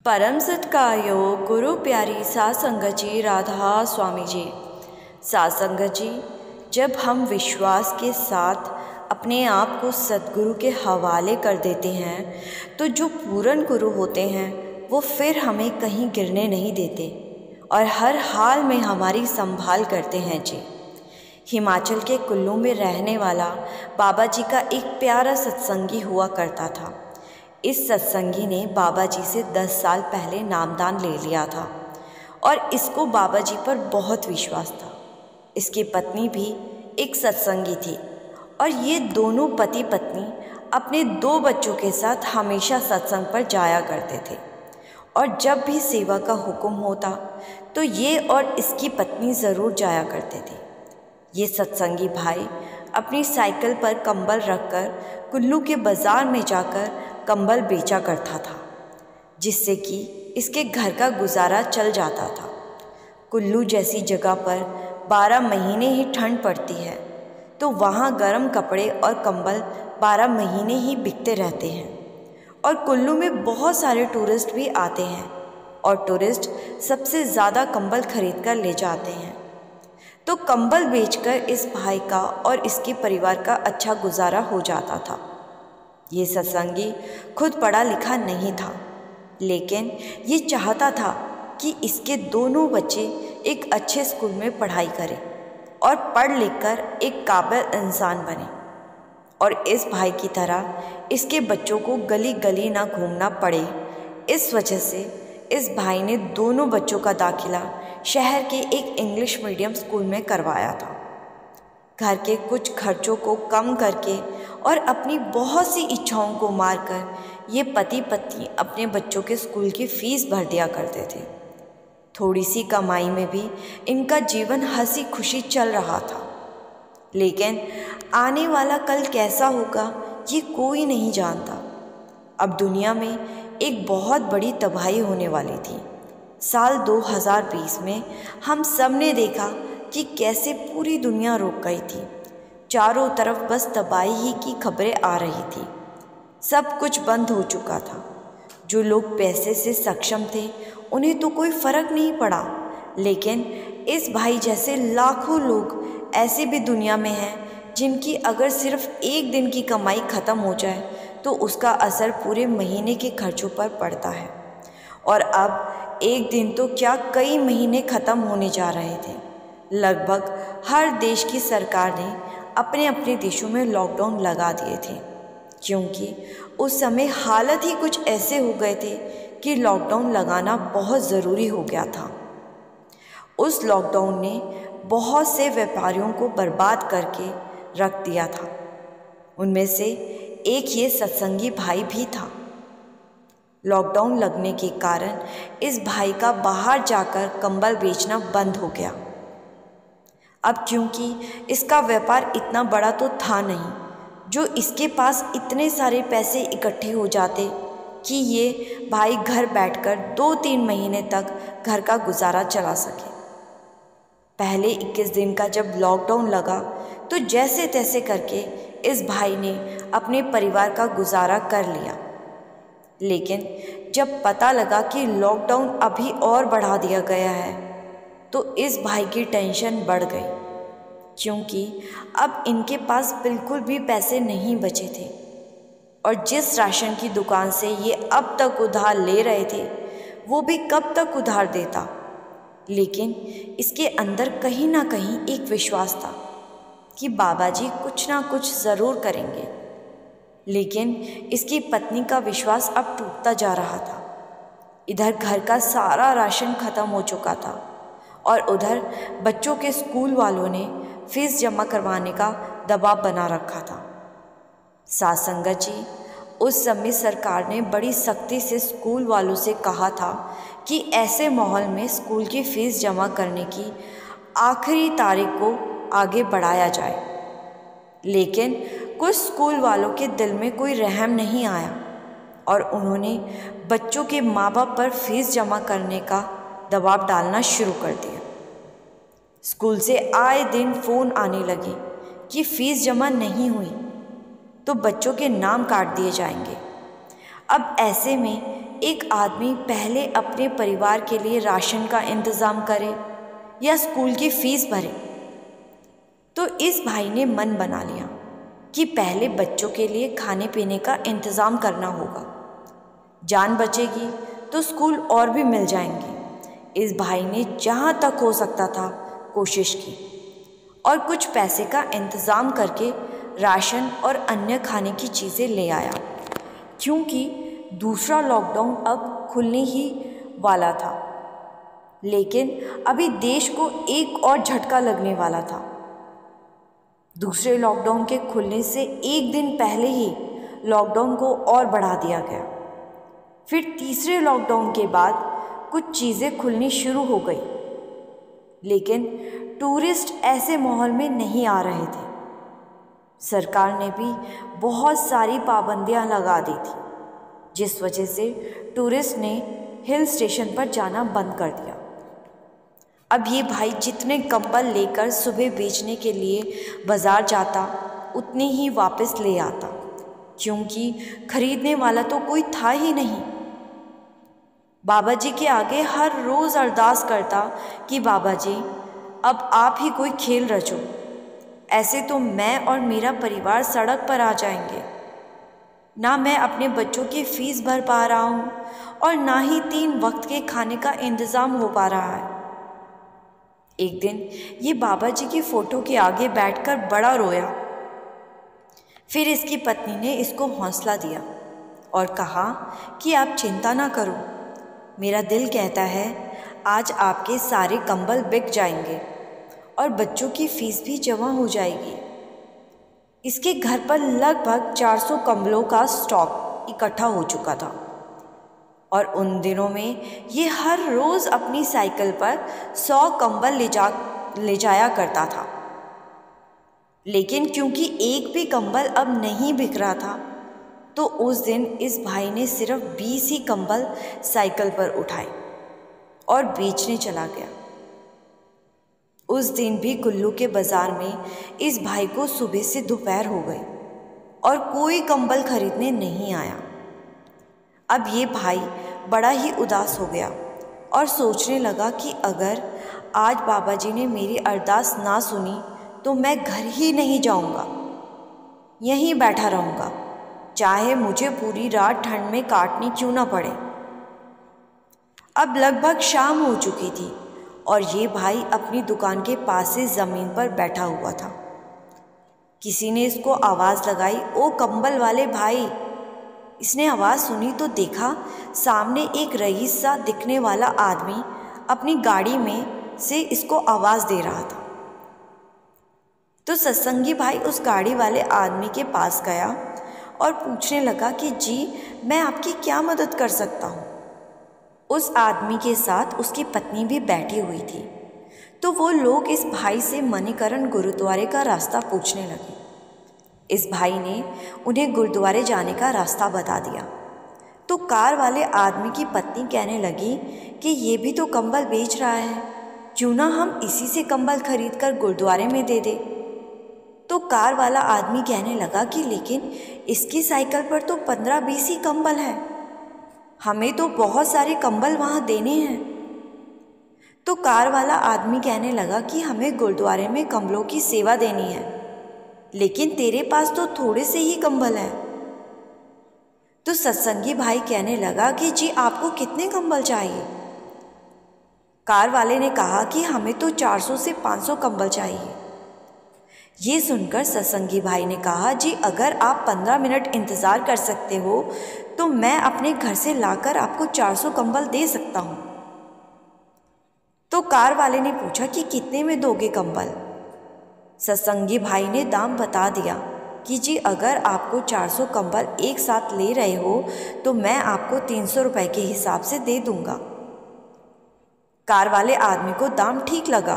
परम सत्कार्यो गुरु प्यारी साध संगत जी, राधा स्वामी जी। साध संगत जी, जब हम विश्वास के साथ अपने आप को सद्गुरु के हवाले कर देते हैं तो जो पूर्ण गुरु होते हैं वो फिर हमें कहीं गिरने नहीं देते और हर हाल में हमारी संभाल करते हैं जी। हिमाचल के कुल्लू में रहने वाला बाबा जी का एक प्यारा सत्संगी हुआ करता था। इस सत्संगी ने बाबा जी से 10 साल पहले नामदान ले लिया था और इसको बाबा जी पर बहुत विश्वास था। इसकी पत्नी भी एक सत्संगी थी और ये दोनों पति पत्नी अपने 2 बच्चों के साथ हमेशा सत्संग पर जाया करते थे और जब भी सेवा का हुक्म होता तो ये और इसकी पत्नी ज़रूर जाया करते थे। ये सत्संगी भाई अपनी साइकिल पर कंबल रखकर कुल्लू के बाज़ार में जाकर कंबल बेचा करता था, जिससे कि इसके घर का गुजारा चल जाता था। कुल्लू जैसी जगह पर 12 महीने ही ठंड पड़ती है तो वहाँ गर्म कपड़े और कंबल 12 महीने ही बिकते रहते हैं और कुल्लू में बहुत सारे टूरिस्ट भी आते हैं और टूरिस्ट सबसे ज़्यादा कंबल खरीद कर ले जाते हैं। तो कंबल बेचकर इस भाई का और इसके परिवार का अच्छा गुजारा हो जाता था। ये सत्संगी खुद पढ़ा लिखा नहीं था, लेकिन ये चाहता था कि इसके दोनों बच्चे एक अच्छे स्कूल में पढ़ाई करें और पढ़ लिख कर एक काबिल इंसान बने और इस भाई की तरह इसके बच्चों को गली गली ना घूमना पड़े। इस वजह से इस भाई ने दोनों बच्चों का दाखिला शहर के एक इंग्लिश मीडियम स्कूल में करवाया था। घर के कुछ खर्चों को कम करके और अपनी बहुत सी इच्छाओं को मारकर ये पति पत्नी अपने बच्चों के स्कूल की फीस भर दिया करते थे। थोड़ी सी कमाई में भी इनका जीवन हंसी खुशी चल रहा था, लेकिन आने वाला कल कैसा होगा ये कोई नहीं जानता। अब दुनिया में एक बहुत बड़ी तबाही होने वाली थी। साल 2020 में हम सब ने देखा कि कैसे पूरी दुनिया रुक गई थी। चारों तरफ बस तबाही ही की खबरें आ रही थी। सब कुछ बंद हो चुका था। जो लोग पैसे से सक्षम थे उन्हें तो कोई फ़र्क नहीं पड़ा, लेकिन इस भाई जैसे लाखों लोग ऐसे भी दुनिया में हैं जिनकी अगर सिर्फ एक दिन की कमाई ख़त्म हो जाए तो उसका असर पूरे महीने के खर्चों पर पड़ता है। और अब एक दिन तो क्या कई महीने ख़त्म होने जा रहे थे। लगभग हर देश की सरकार ने अपने अपने देशों में लॉकडाउन लगा दिए थे, क्योंकि उस समय हालत ही कुछ ऐसे हो गए थे कि लॉकडाउन लगाना बहुत ज़रूरी हो गया था। उस लॉकडाउन ने बहुत से व्यापारियों को बर्बाद करके रख दिया था। उनमें से एक ये सत्संगी भाई भी था। लॉकडाउन लगने के कारण इस भाई का बाहर जाकर कंबल बेचना बंद हो गया। अब क्योंकि इसका व्यापार इतना बड़ा तो था नहीं जो इसके पास इतने सारे पैसे इकट्ठे हो जाते कि ये भाई घर बैठकर 2-3 महीने तक घर का गुजारा चला सके। पहले 21 दिन का जब लॉकडाउन लगा तो जैसे तैसे करके इस भाई ने अपने परिवार का गुजारा कर लिया, लेकिन जब पता लगा कि लॉकडाउन अभी और बढ़ा दिया गया है तो इस भाई की टेंशन बढ़ गई, क्योंकि अब इनके पास बिल्कुल भी पैसे नहीं बचे थे और जिस राशन की दुकान से ये अब तक उधार ले रहे थे वो भी कब तक उधार देता। लेकिन इसके अंदर कहीं ना कहीं एक विश्वास था कि बाबा जी कुछ ना कुछ ज़रूर करेंगे, लेकिन इसकी पत्नी का विश्वास अब टूटता जा रहा था। इधर घर का सारा राशन ख़त्म हो चुका था और उधर बच्चों के स्कूल वालों ने फीस जमा करवाने का दबाव बना रखा था। साध संगत जी, उस समय सरकार ने बड़ी सख्ती से स्कूल वालों से कहा था कि ऐसे माहौल में स्कूल की फ़ीस जमा करने की आखिरी तारीख को आगे बढ़ाया जाए, लेकिन कुछ स्कूल वालों के दिल में कोई रहम नहीं आया और उन्होंने बच्चों के माँ बाप पर फीस जमा करने का दबाव डालना शुरू कर दिया। स्कूल से आए दिन फ़ोन आने लगे कि फ़ीस जमा नहीं हुई तो बच्चों के नाम काट दिए जाएंगे। अब ऐसे में एक आदमी पहले अपने परिवार के लिए राशन का इंतज़ाम करे या स्कूल की फ़ीस भरे। तो इस भाई ने मन बना लिया कि पहले बच्चों के लिए खाने पीने का इंतज़ाम करना होगा। जान बचेगी तो स्कूल और भी मिल जाएंगे। इस भाई ने जहाँ तक हो सकता था कोशिश की और कुछ पैसे का इंतज़ाम करके राशन और अन्य खाने की चीज़ें ले आया, क्योंकि दूसरा लॉकडाउन अब खुलने ही वाला था। लेकिन अभी देश को एक और झटका लगने वाला था। दूसरे लॉकडाउन के खुलने से एक दिन पहले ही लॉकडाउन को और बढ़ा दिया गया। फिर तीसरे लॉकडाउन के बाद कुछ चीज़ें खुलनी शुरू हो गई, लेकिन टूरिस्ट ऐसे माहौल में नहीं आ रहे थे। सरकार ने भी बहुत सारी पाबंदियां लगा दी थी, जिस वजह से टूरिस्ट ने हिल स्टेशन पर जाना बंद कर दिया। अब ये भाई जितने कंबल लेकर सुबह बेचने के लिए बाज़ार जाता उतने ही वापस ले आता, क्योंकि खरीदने वाला तो कोई था ही नहीं। बाबा जी के आगे हर रोज़ अरदास करता कि बाबा जी अब आप ही कोई खेल रचो, ऐसे तो मैं और मेरा परिवार सड़क पर आ जाएंगे। ना मैं अपने बच्चों की फ़ीस भर पा रहा हूँ और ना ही 3 वक्त के खाने का इंतज़ाम हो पा रहा है। एक दिन ये बाबा जी की फ़ोटो के आगे बैठकर बड़ा रोया। फिर इसकी पत्नी ने इसको हौसला दिया और कहा कि आप चिंता ना करो, मेरा दिल कहता है आज आपके सारे कंबल बिक जाएंगे और बच्चों की फ़ीस भी जमा हो जाएगी। इसके घर पर लगभग 400 कंबलों का स्टॉक इकट्ठा हो चुका था और उन दिनों में ये हर रोज़ अपनी साइकिल पर 100 कंबल ले जाया करता था। लेकिन क्योंकि एक भी कंबल अब नहीं बिक रहा था, तो उस दिन इस भाई ने सिर्फ 20 ही कंबल साइकिल पर उठाए और बेचने चला गया। उस दिन भी कुल्लू के बाज़ार में इस भाई को सुबह से दोपहर हो गई और कोई कंबल खरीदने नहीं आया। अब ये भाई बड़ा ही उदास हो गया और सोचने लगा कि अगर आज बाबा जी ने मेरी अरदास ना सुनी तो मैं घर ही नहीं जाऊंगा, यहीं बैठा रहूंगा, चाहे मुझे पूरी रात ठंड में काटनी क्यों ना पड़े। अब लगभग शाम हो चुकी थी और ये भाई अपनी दुकान के पास से ज़मीन पर बैठा हुआ था। किसी ने इसको आवाज़ लगाई, ओ कंबल वाले भाई। इसने आवाज़ सुनी तो देखा सामने एक रईस सा दिखने वाला आदमी अपनी गाड़ी में से इसको आवाज़ दे रहा था। तो सत्संगी भाई उस गाड़ी वाले आदमी के पास गया और पूछने लगा कि जी मैं आपकी क्या मदद कर सकता हूँ। उस आदमी के साथ उसकी पत्नी भी बैठी हुई थी। तो वो लोग इस भाई से मणिकरण गुरुद्वारे का रास्ता पूछने लगे। इस भाई ने उन्हें गुरुद्वारे जाने का रास्ता बता दिया। तो कार वाले आदमी की पत्नी कहने लगी कि ये भी तो कंबल बेच रहा है, क्यों ना हम इसी से कंबल खरीद कर गुरुद्वारे में दे दे। तो कार वाला आदमी कहने लगा कि लेकिन इसकी साइकिल पर तो 15-20 ही कंबल है, हमें तो बहुत सारे कंबल वहाँ देने हैं। तो कार वाला आदमी कहने लगा कि हमें गुरुद्वारे में कंबलों की सेवा देनी है, लेकिन तेरे पास तो थोड़े से ही कंबल हैं। तो सत्संगी भाई कहने लगा कि जी आपको कितने कंबल चाहिए। कार वाले ने कहा कि हमें तो 400 से 500 कंबल चाहिए। ये सुनकर सत्संगी भाई ने कहा जी अगर आप 15 मिनट इंतज़ार कर सकते हो तो मैं अपने घर से लाकर आपको 400 कंबल दे सकता हूँ। तो कार वाले ने पूछा कि कितने में दोगे कंबल। सत्संगी भाई ने दाम बता दिया कि जी अगर आपको 400 कंबल एक साथ ले रहे हो तो मैं आपको 300 रुपये के हिसाब से दे दूँगा। कार वाले आदमी को दाम ठीक लगा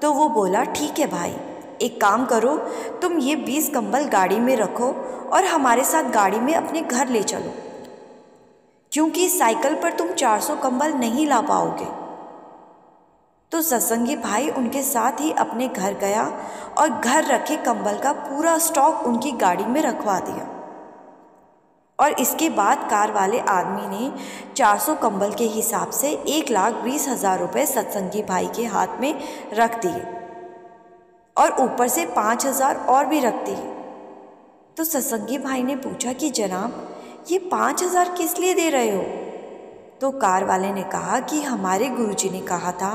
तो वो बोला ठीक है भाई, एक काम करो, तुम ये 20 कंबल गाड़ी में रखो और हमारे साथ गाड़ी में अपने घर ले चलो, क्योंकि साइकिल पर तुम 400 कंबल नहीं ला पाओगे। तो सत्संगी भाई उनके साथ ही अपने घर गया और घर रखे कंबल का पूरा स्टॉक उनकी गाड़ी में रखवा दिया और इसके बाद कार वाले आदमी ने 400 कंबल के हिसाब से 1,20,000 रुपये सत्संगी भाई के हाथ में रख दिए और ऊपर से 5,000 और भी रख दिए। तो सत्संगी भाई ने पूछा कि जनाब, ये 5,000 किस लिए दे रहे हो? तो कार वाले ने कहा कि हमारे गुरुजी ने कहा था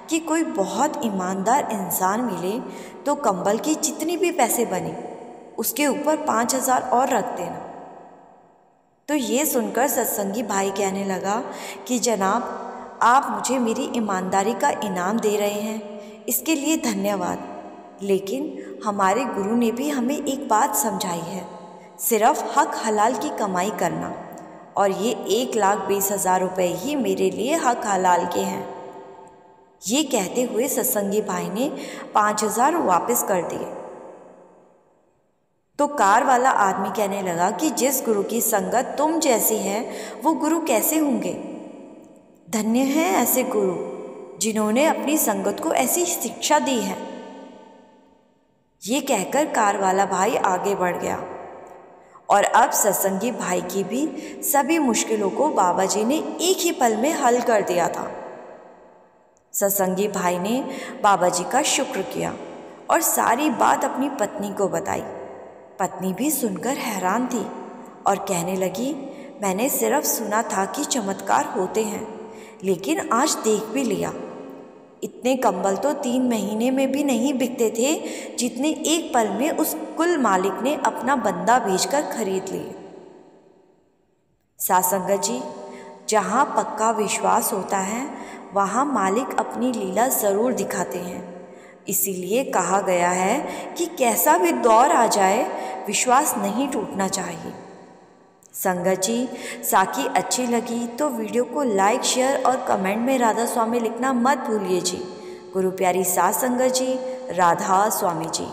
कि कोई बहुत ईमानदार इंसान मिले तो कंबल की जितनी भी पैसे बने उसके ऊपर 5,000 और रख देना। तो ये सुनकर सत्संगी भाई कहने लगा कि जनाब, आप मुझे मेरी ईमानदारी का इनाम दे रहे हैं, इसके लिए धन्यवाद, लेकिन हमारे गुरु ने भी हमें एक बात समझाई है, सिर्फ हक हलाल की कमाई करना, और ये 1,20,000 रुपये ही मेरे लिए हक हलाल के हैं। ये कहते हुए सत्संगी भाई ने 5,000 वापस कर दिए। तो कार वाला आदमी कहने लगा कि जिस गुरु की संगत तुम जैसी है वो गुरु कैसे होंगे? धन्य हैं ऐसे गुरु जिन्होंने अपनी संगत को ऐसी शिक्षा दी है। ये कहकर कार वाला भाई आगे बढ़ गया और अब सत्संगी भाई की भी सभी मुश्किलों को बाबा जी ने एक ही पल में हल कर दिया था। सत्संगी भाई ने बाबा जी का शुक्र किया और सारी बात अपनी पत्नी को बताई। पत्नी भी सुनकर हैरान थी और कहने लगी, मैंने सिर्फ सुना था कि चमत्कार होते हैं, लेकिन आज देख भी लिया। इतने कंबल तो 3 महीने में भी नहीं बिकते थे जितने एक पल में उस कुल मालिक ने अपना बंदा भेजकर खरीद लिए। साथ संगत जी, जहाँ पक्का विश्वास होता है वहाँ मालिक अपनी लीला ज़रूर दिखाते हैं। इसीलिए कहा गया है कि कैसा भी दौर आ जाए विश्वास नहीं टूटना चाहिए। संगत जी, साखी अच्छी लगी तो वीडियो को लाइक, शेयर और कमेंट में राधा स्वामी लिखना मत भूलिए जी। गुरु प्यारी साथ संगत जी, राधा स्वामी जी।